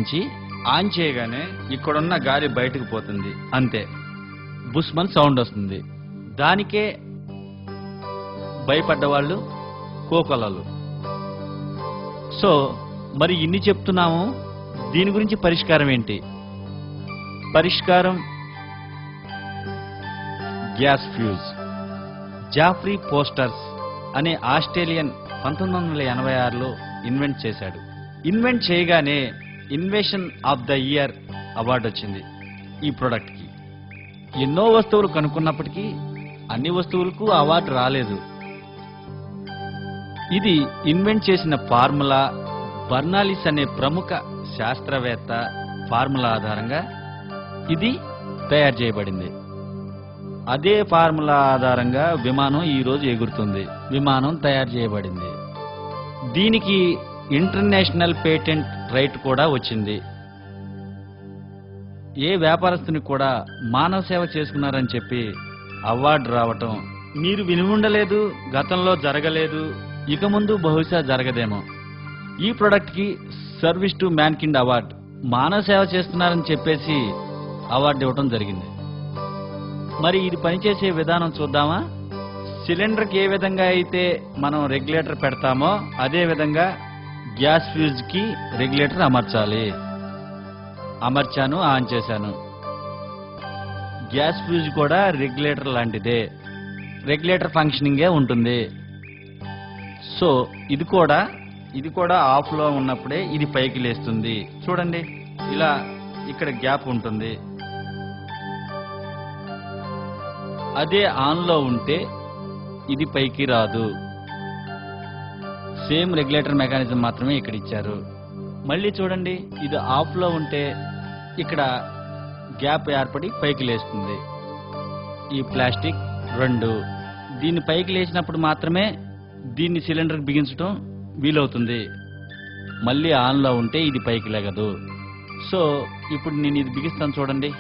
నుంచి ఆన్ చేయగానే ఇక్కడున్న గాలి బయటకు పోతుంది, అంతే. బుస్మన్ సౌండ్ వస్తుంది. దానికే భయపడ్డవాళ్ళు కోకొల్లలు. సో మరి ఇన్ని చెప్తున్నాము, దీని గురించి పరిష్కారం ఏంటి? పరిష్కారం గ్యాస్ ఫ్యూజ్. జాఫ్రీ పోస్టర్స్ అనే ఆస్ట్రేలియన్ 1986లో ఇన్వెంట్ చేశాడు. ఇన్వెంట్ చేయగానే invention of the year award వచ్చింది ఈ ప్రోడక్ట్కి. ఎన్నో వస్తువులు కనుక్కున్నప్పటికీ అన్ని వస్తువులకు అవార్డు రాలేదు. ఇది ఇన్వెంట్ చేసిన ఫార్ములా బర్నాలిస్ అనే ప్రముఖ శాస్త్రవేత్త ఫార్ములా ఆధారంగా ఇది తయారు చేయబడింది. అదే ఫార్ములా ఆధారంగా విమానం ఈరోజు ఎగురుతుంది. విమానం తయారు చేయబడింది. దీనికి ఇంటర్నేషనల్ పేటెంట్ రైట్ కూడా వచ్చింది. ఏ వ్యాపారస్తునికి కూడా మానవ సేవ చేసుకున్నారని చెప్పి అవార్డు రావటం మీరు విని ఉండలేదు, గతంలో జరగలేదు, ఇక ముందు బహుశా జరగదేమో. ఈ ప్రోడక్ట్కి సర్వీస్ టు మ్యాన్కిండ్ అవార్డు, మానవ సేవ చేస్తున్నారని చెప్పేసి అవార్డు ఇవ్వటం జరిగింది. మరి ఇది పనిచేసే విధానం చూద్దామా? సిలిండర్కి ఏ విధంగా అయితే మనం రెగ్యులేటర్ పెడతామో అదే విధంగా గ్యాస్ ఫ్యూజ్కి రెగ్యులేటర్ అమర్చాలి. అమర్చాను, ఆన్ చేశాను. గ్యాస్ ఫ్యూజ్ కూడా రెగ్యులేటర్ లాంటిదే, రెగ్యులేటర్ ఫంక్షనింగే ఉంటుంది. సో ఇది కూడా ఆఫ్లో ఉన్నప్పుడే ఇది పైకి లేస్తుంది. చూడండి, ఇలా ఇక్కడ గ్యాప్ ఉంటుంది. అదే ఆన్లో ఉంటే ఇది పైకి రాదు. సేమ్ రెగ్యులేటర్ మెకానిజం మాత్రమే ఇక్కడ ఇచ్చారు. మళ్ళీ చూడండి, ఇది ఆఫ్లో ఉంటే ఇక్కడ గ్యాప్ ఏర్పడి పైకి లేస్తుంది. ఈ ప్లాస్టిక్ 2 దీన్ని పైకి లేచినప్పుడు మాత్రమే దీన్ని సిలిండర్కి బిగించడం వీలవుతుంది. మళ్ళీ ఆన్లో ఉంటే ఇది పైకి లేగదు. సో ఇప్పుడు నేను ఇది బిగిస్తాను, చూడండి.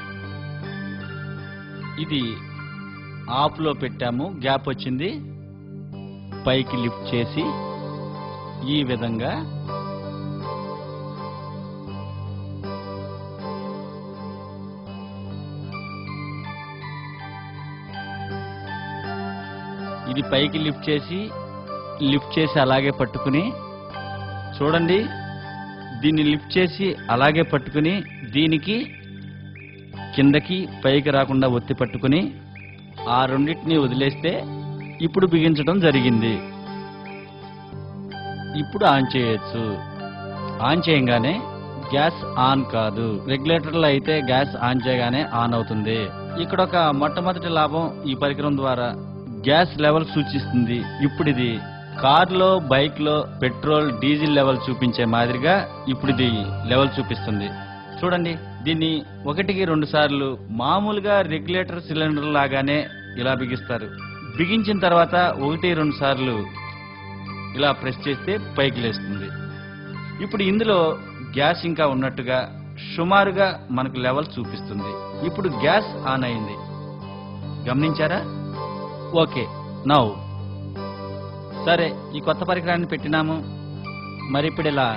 ఇది ఆఫ్లో పెట్టాము, గ్యాప్ వచ్చింది. పైకి లిఫ్ట్ చేసి ఈ విధంగా ఇది పైకి లిఫ్ట్ చేసి అలాగే పట్టుకుని, చూడండి, దీన్ని లిఫ్ట్ చేసి అలాగే పట్టుకుని దీనికి కిందకి పైకి రాకుండా ఒత్తి పట్టుకుని ఆ రెండింటిని వదిలేస్తే ఇప్పుడు బిగించడం జరిగింది. ఇప్పుడు ఆన్ చేయొచ్చు. ఆన్ చేయగానే గ్యాస్ ఆన్ కాదు. రెగ్యులేటర్లో అయితే గ్యాస్ ఆన్ చేయగానే ఆన్ అవుతుంది. ఇక్కడ ఒక మొట్టమొదటి లాభం, ఈ పరికరం ద్వారా గ్యాస్ లెవెల్ సూచిస్తుంది. ఇప్పుడు ఇది కార్లో, బైక్లో పెట్రోల్, డీజిల్ లెవెల్ చూపించే మాదిరిగా ఇప్పుడు ఇది లెవెల్ చూపిస్తుంది. చూడండి, దీన్ని 1-2 సార్లు మామూలుగా రెగ్యులేటర్ సిలిండర్ లాగానే ఇలా బిగిస్తారు. బిగించిన తర్వాత 1-2 సార్లు ఇలా ప్రెస్ చేస్తే పైకి లేస్తుంది. ఇప్పుడు ఇందులో గ్యాస్ ఇంకా ఉన్నట్టుగా సుమారుగా మనకు లెవెల్ చూపిస్తుంది. ఇప్పుడు గ్యాస్ ఆన్ అయింది, గమనించారా? ఓకే, నౌ సరే, ఈ కొత్త పరికరాన్ని పెట్టినాము. మరి ఇప్పుడు ఇలా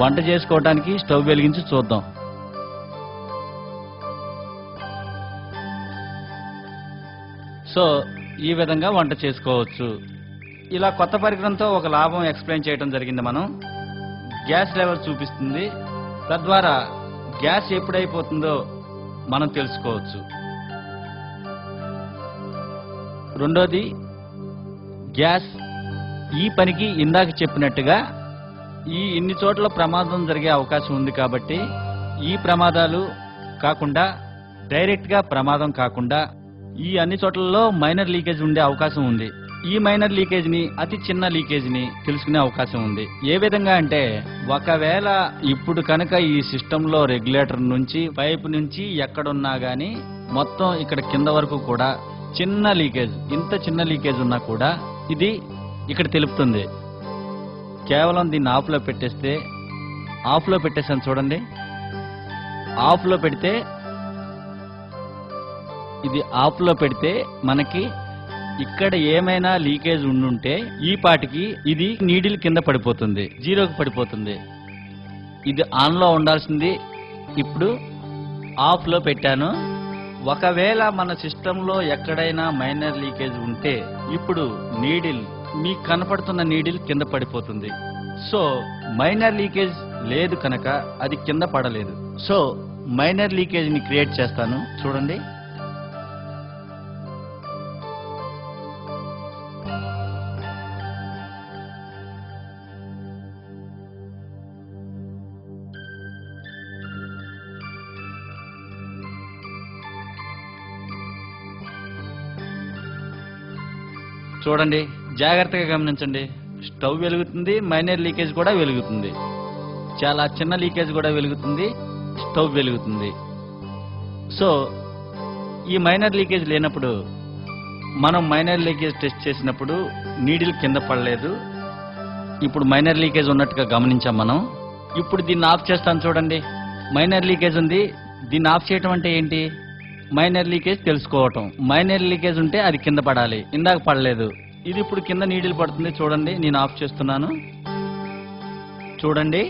వంట చేసుకోవడానికి స్టవ్ వెలిగించి చూద్దాం. సో ఈ విధంగా వంట చేసుకోవచ్చు. ఇలా కొత్త పరికరంతో ఒక లాభం ఎక్స్ప్లెయిన్ చేయడం జరిగింది. మనం గ్యాస్ లెవెల్ చూపిస్తుంది. తద్వారా గ్యాస్ ఎప్పుడైపోతుందో మనం తెలుసుకోవచ్చు. రెండోది, గ్యాస్ ఈ పనికి ఇందాక చెప్పినట్టుగా ఇన్ని చోట్ల ప్రమాదం జరిగే అవకాశం ఉంది. కాబట్టి ఈ ప్రమాదాలు కాకుండా, డైరెక్ట్గా ప్రమాదం కాకుండా, ఈ అన్ని చోట్లలో మైనర్ లీకేజ్ ఉండే అవకాశం ఉంది. ఈ మైనర్ లీకేజ్ని, అతి చిన్న లీకేజ్ని తెలుసుకునే అవకాశం ఉంది. ఏ విధంగా అంటే, ఒకవేళ ఇప్పుడు కనుక ఈ సిస్టంలో రెగ్యులేటర్ నుంచి, పైప్ నుంచి ఎక్కడున్నా గానీ మొత్తం ఇక్కడ కింద వరకు కూడా చిన్న లీకేజ్, ఇంత చిన్న లీకేజ్ ఉన్నా కూడా ఇది ఇక్కడ తెలుపుతుంది. కేవలం దీన్ని ఆఫ్లో పెట్టేస్తే, ఆఫ్లో పెట్టేసాను చూడండి. ఆఫ్లో పెడితే, ఇది ఆఫ్లో పెడితే మనకి ఇక్కడ ఏమైనా లీకేజ్ ఉండుంటే ఈ పాటికి ఇది నీడిల్ కింద పడిపోతుంది, జీరోకి పడిపోతుంది. ఇది ఆన్లో ఉండాల్సింది ఇప్పుడు ఆఫ్లో పెట్టాను. ఒకవేళ మన సిస్టంలో ఎక్కడైనా మైనర్ లీకేజ్ ఉంటే ఇప్పుడు నీడిల్ మీకు కనపడుతున్న నీడిల్ కింద పడిపోతుంది. సో మైనర్ లీకేజ్ లేదు కనుక అది కింద పడలేదు. సో మైనర్ లీకేజ్ ని క్రియేట్ చేస్తాను, చూడండి. చూడండి, జాగ్రత్తగా గమనించండి. స్టవ్ వెలుగుతుంది, మైనర్ లీకేజ్ కూడా వెలుగుతుంది. చాలా చిన్న లీకేజ్ కూడా వెలుగుతుంది, స్టవ్ వెలుగుతుంది. సో ఈ మైనర్ లీకేజ్ లేనప్పుడు మనం మైనర్ లీకేజ్ టెస్ట్ చేసినప్పుడు నీడిల్ కింద పడలేదు. ఇప్పుడు మైనర్ లీకేజ్ ఉన్నట్టుగా గమనించాం మనం. ఇప్పుడు దీన్ని ఆఫ్ చేస్తాను, చూడండి. మైనర్ లీకేజ్ ఉంది. దీన్ని ఆఫ్ చేయటం అంటే ఏంటి? మైనర్ లీకేజ్ తెలుసుకోవటం. మైనర్ లీకేజ్ ఉంటే అది కింద పడాలి, ఇందాక పడలేదు. ఇది ఇప్పుడు కింద నీడిల్ పడుతుంది, చూడండి. నేను ఆఫ్ చేస్తున్నాను, చూడండి.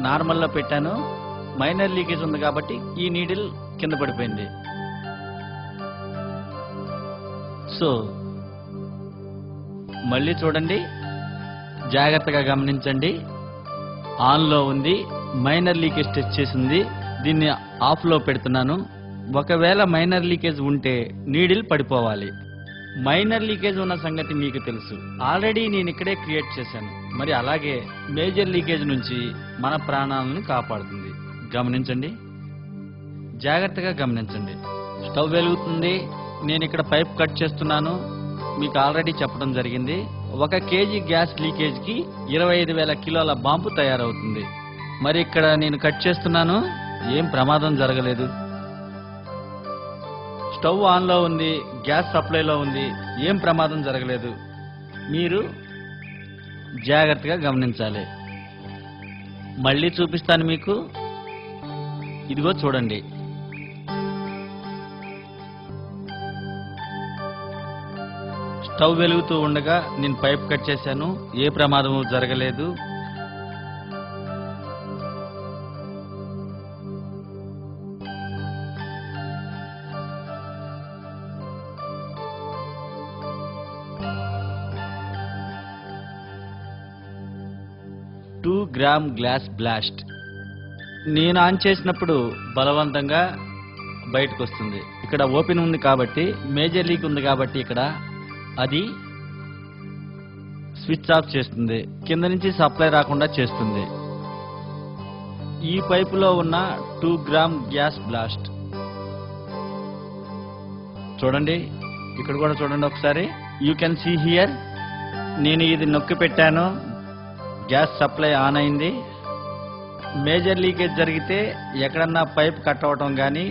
నార్మల్లో పెట్టాను, మైనర్ లీకేజ్ ఉంది కాబట్టి ఈ నీడిల్ కింద పడిపోయింది. సో మళ్ళీ చూడండి, జాగ్రత్తగా గమనించండి. ఆన్లో ఉంది, మైనర్ లీకేజ్ టెస్ట్ చేసింది. దీన్ని ఆఫ్లో పెడుతున్నాను. ఒకవేళ మైనర్ లీకేజ్ ఉంటే నీడిల్ పడిపోవాలి. మైనర్ లీకేజ్ ఉన్న సంగతి మీకు తెలుసు, ఆల్రెడీ నేను ఇక్కడే క్రియేట్ చేశాను. మరి అలాగే మేజర్ లీకేజ్ నుంచి మన ప్రాణాలను కాపాడుతుంది. గమనించండి, జాగ్రత్తగా గమనించండి. స్టవ్ వెలుగుతుంది, నేను ఇక్కడ పైప్ కట్ చేస్తున్నాను. మీకు ఆల్రెడీ చెప్పడం జరిగింది. 1 కేజీ గ్యాస్ లీకేజ్ కి 25,000 కిలోల బాంబు తయారవుతుంది. మరి ఇక్కడ నేను కట్ చేస్తున్నాను, ఏం ప్రమాదం జరగలేదు. స్టవ్ ఆన్లో ఉంది, గ్యాస్ సప్లైలో ఉంది, ఏం ప్రమాదం జరగలేదు. మీరు జాగ్రత్తగా గమనించాలి. మళ్ళీ చూపిస్తాను మీకు. ఇదిగో చూడండి, స్టవ్ వెలుగుతూ ఉండగా నేను పైప్ కట్ చేశాను, ఏ ప్రమాదము జరగలేదు. గ్రామ్ గ్లాస్ బ్లాస్ట్ నేను ఆన్ చేసినప్పుడు బలవంతంగా బయటకు వస్తుంది. ఇక్కడ ఓపెన్ ఉంది కాబట్టి, మేజర్ లీక్ ఉంది కాబట్టి ఇక్కడ అది స్విచ్ ఆఫ్ చేస్తుంది, కింద నుంచి సప్లై రాకుండా చేస్తుంది. ఈ పైపులో ఉన్న 2 గ్రామ్ గ్యాస్ బ్లాస్ట్ చూడండి, ఇక్కడ కూడా చూడండి ఒకసారి. You can see here. నేను ఇది నొక్కి పెట్టాను, గ్యాస్ సప్లై ఆన్ అయింది. మేజర్ లీకేజ్ జరిగితే ఎక్కడన్నా పైప్ కట్ అవటం కానీ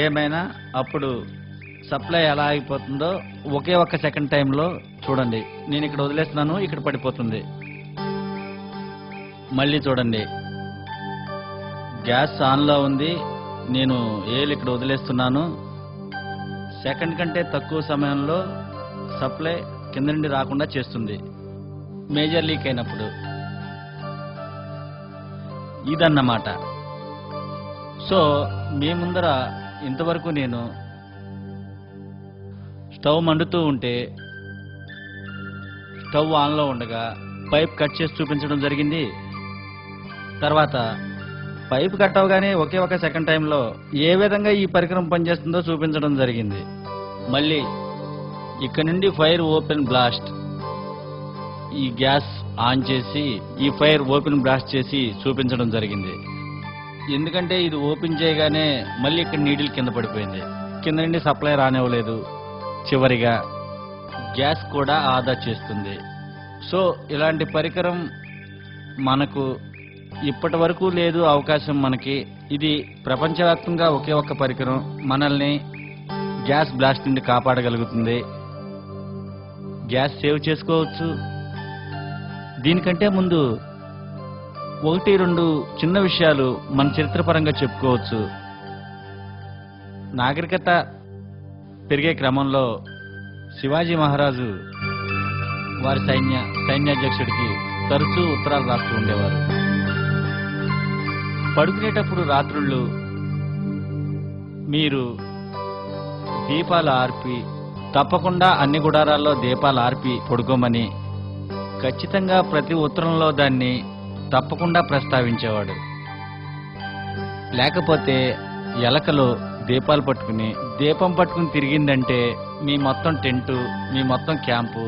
ఏమైనా అప్పుడు సప్లై ఎలా అయిపోతుందో ఒకే ఒక్క సెకండ్ టైంలో చూడండి. నేను ఇక్కడ వదిలేస్తున్నాను, ఇక్కడ పడిపోతుంది. మళ్ళీ చూడండి, గ్యాస్ ఆన్లో ఉంది, నేను ఏలు ఇక్కడ వదిలేస్తున్నాను. సెకండ్ కంటే తక్కువ సమయంలో సప్లై కింద నుండి రాకుండా చేస్తుంది మేజర్ లీక్ అయినప్పుడు. ఇదన్నమాట. సో మీ ముందర ఇంతవరకు నేను స్టవ్ మండుతూ ఉంటే స్టవ్ ఆన్లో ఉండగా పైప్ కట్ చేసి చూపించడం జరిగింది. తర్వాత పైప్ కట్ అవగానే ఒకే ఒక సెకండ్ టైంలో ఏ విధంగా ఈ పరికరం పనిచేస్తుందో చూపించడం జరిగింది. మళ్ళీ ఇక్కడ నుండి ఫైర్ ఓపెన్ బ్లాస్ట్, ఈ గ్యాస్ ఆన్ చేసి ఈ ఫైర్ ఓపెన్ బ్లాస్ట్ చేసి చూపించడం జరిగింది. ఎందుకంటే ఇది ఓపెన్ చేయగానే మళ్ళీ ఇక్కడ నీడిల్ కింద పడిపోయింది, కింద నుండి సప్లై రానివ్వలేదు. చివరిగా గ్యాస్ కూడా ఆదా చేస్తుంది. సో ఇలాంటి పరికరం మనకు ఇప్పటి వరకు లేదు అవకాశం మనకి. ఇది ప్రపంచవ్యాప్తంగా ఒకే ఒక్క పరికరం మనల్ని గ్యాస్ బ్లాస్ట్ నుండి కాపాడగలుగుతుంది. గ్యాస్ సేవ్ చేసుకోవచ్చు. దీనికంటే ముందు 1-2 చిన్న విషయాలు మన చరిత్రపరంగా చెప్పుకోవచ్చు. నాగరికత పెరిగే క్రమంలో శివాజీ మహారాజు వారి సైన్యాధ్యక్షుడికి తరచూ ఉత్తరాలు రాస్తూ ఉండేవారు. పడుకునేటప్పుడు రాత్రుళ్ళు మీరు దీపాలు ఆర్పి, తప్పకుండా అన్ని గుడారాల్లో దీపాలు ఆర్పి పడుకోమని ఖచ్చితంగా ప్రతి ఉత్తరంలో దాన్ని తప్పకుండా ప్రస్తావించేవాడు. లేకపోతే ఎలకలు దీపాలు పట్టుకుని దీపం పట్టుకుని తిరిగిందంటే మీ మొత్తం టెంటు, మీ మొత్తం క్యాంపు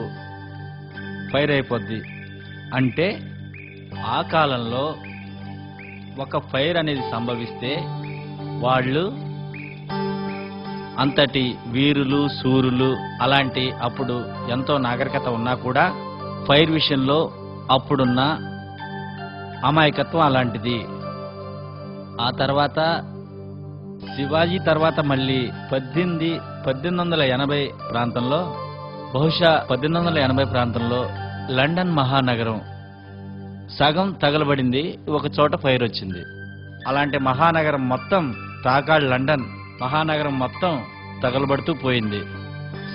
ఫైర్ అయిపోద్ది. అంటే ఆ కాలంలో ఒక ఫైర్ అనేది సంభవిస్తే వాళ్ళు అంతటి వీరులు, శూరులు, అలాంటి అప్పుడు ఎంతో నాగరికత ఉన్నా కూడా ఫైర్ విషయంలో అప్పుడున్న అమాయకత్వం అలాంటిది. ఆ తర్వాత శివాజీ తర్వాత మళ్ళీ 1880 ప్రాంతంలో, బహుశా 1880 ప్రాంతంలో లండన్ మహానగరం సగం తగలబడింది. ఒక చోట ఫైర్ వచ్చింది. అలాంటి మహానగరం మొత్తం, తాకాడ్ లండన్ మహానగరం మొత్తం తగలబడుతూ పోయింది.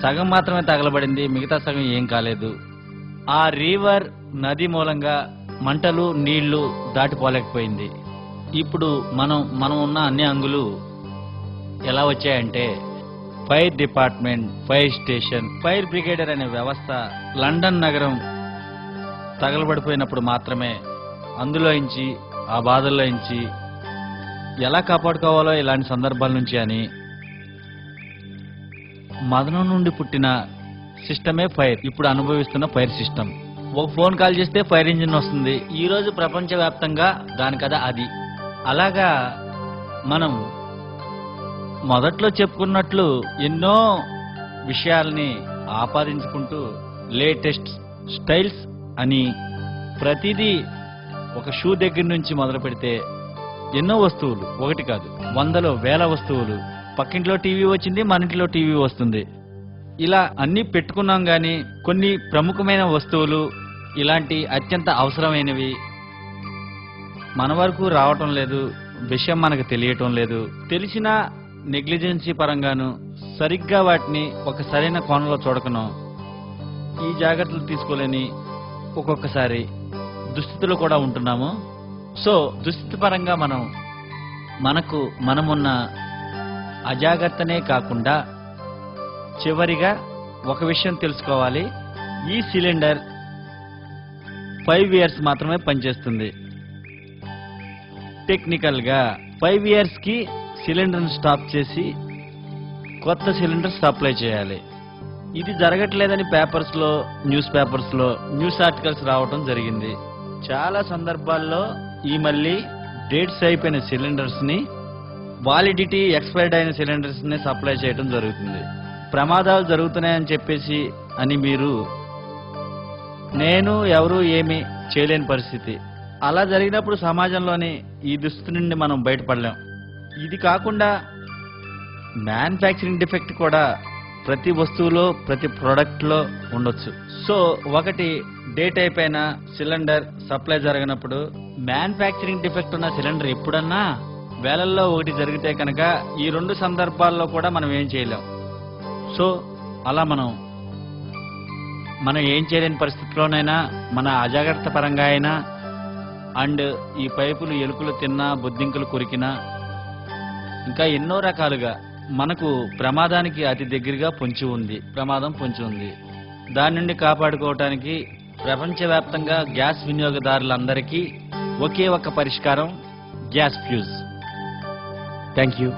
సగం మాత్రమే తగలబడింది, మిగతా సగం ఏం కాలేదు. ఆ రివర్ నది మూలంగా మంటలు, నీళ్లు దాటిపోలేకపోయింది. ఇప్పుడు మనం ఉన్న అన్ని అంగులు ఎలా వచ్చాయంటే fire department, fire station, fire brigadier అనే వ్యవస్థ లండన్ నగరం తగలబడిపోయినప్పుడు మాత్రమే అందులోంచి, ఆ బాధల్లోంచి ఎలా కాపాడుకోవాలో ఇలాంటి సందర్భాల నుంచి అని మదనం నుండి పుట్టిన సిస్టమే ఫైర్. ఇప్పుడు అనుభవిస్తున్న ఫైర్ సిస్టమ్. ఒక ఫోన్ కాల్ చేస్తే ఫైర్ ఇంజిన్ వస్తుంది. ఈ రోజు ప్రపంచవ్యాప్తంగా దాని కథ అది. అలాగా మనం మొదట్లో చెప్పుకున్నట్లు ఎన్నో విషయాల్ని ఆపాదించుకుంటూ లేటెస్ట్ స్టైల్స్ అని ప్రతిదీ, ఒక షూ దగ్గర నుంచి మొదలు పెడితే ఎన్నో వస్తువులు, ఒకటి కాదు వందలో వేల వస్తువులు. పక్కింట్లో టీవీ వచ్చింది, మన ఇంట్లో టీవీ వస్తుంది. ఇలా అన్నీ పెట్టుకున్నాం. కానీ కొన్ని ప్రముఖమైన వస్తువులు, ఇలాంటి అత్యంత అవసరమైనవి మన వరకు రావటం లేదు. విషయం మనకు తెలియటం లేదు. తెలిసినా నెగ్లిజెన్సీ పరంగాను సరిగ్గా వాటిని ఒక సరైన కోణంలో చూడకను, ఈ జాగ్రత్తలు తీసుకోలేని ఒక్కొక్కసారి దుస్థితిలో కూడా ఉంటున్నాము. సో దుస్థితి పరంగా మనమున్న అజాగ్రత్తనే కాకుండా చివరిగా ఒక విషయం తెలుసుకోవాలి. ఈ సిలిండర్ 5 years మాత్రమే పనిచేస్తుంది. టెక్నికల్ గా 5 years కి సిలిండర్ స్టాప్ చేసి కొత్త సిలిండర్ సప్లై చేయాలి. ఇది జరగట్లేదని న్యూస్ ఆర్టికల్స్ రావటం జరిగింది. చాలా సందర్భాల్లో ఈ మళ్ళీ డేట్స్ అయిపోయిన సిలిండర్స్ ని, వాలిడిటీ ఎక్స్పైర్డ్ అయిన సిలిండర్స్ ని సప్లై చేయడం జరుగుతుంది. ప్రమాదాలు జరుగుతున్నాయని చెప్పేసి అని నేను ఎవరు ఏమీ చేయలేని పరిస్థితి. అలా జరిగినప్పుడు సమాజంలోని ఈ దుస్థితి నుండి మనం బయటపడలేం. ఇది కాకుండా మ్యానుఫ్యాక్చరింగ్ డిఫెక్ట్ కూడా ప్రతి వస్తువులో, ప్రతి ప్రోడక్ట్లో ఉండొచ్చు. సో ఒకటి డేట్ అయిపోయిన సిలిండర్ సప్లై జరగనప్పుడు మ్యానుఫ్యాక్చరింగ్ డిఫెక్ట్ ఉన్న సిలిండర్ ఎప్పుడన్నా వేలల్లో ఒకటి జరిగితే కనుక ఈ 2 సందర్భాల్లో కూడా మనం ఏం చేయలేం. సో అలా మనం ఏం చేయలేని పరిస్థితిలోనైనా, మన అజాగ్రత్త పరంగా అయినా, అండ్ ఈ పైపులు ఎలుకలు తిన్నా, బొద్దింకలు కొరికినా, ఇంకా ఎన్నో రకాలుగా మనకు ప్రమాదానికి అతి దగ్గరగా ప్రమాదం పొంచి ఉంది. దాని నుండి కాపాడుకోవటానికి ప్రపంచవ్యాప్తంగా గ్యాస్ వినియోగదారులందరికీ ఒకే ఒక్క పరిష్కారం, గ్యాస్ ఫ్యూజ్. Thank you.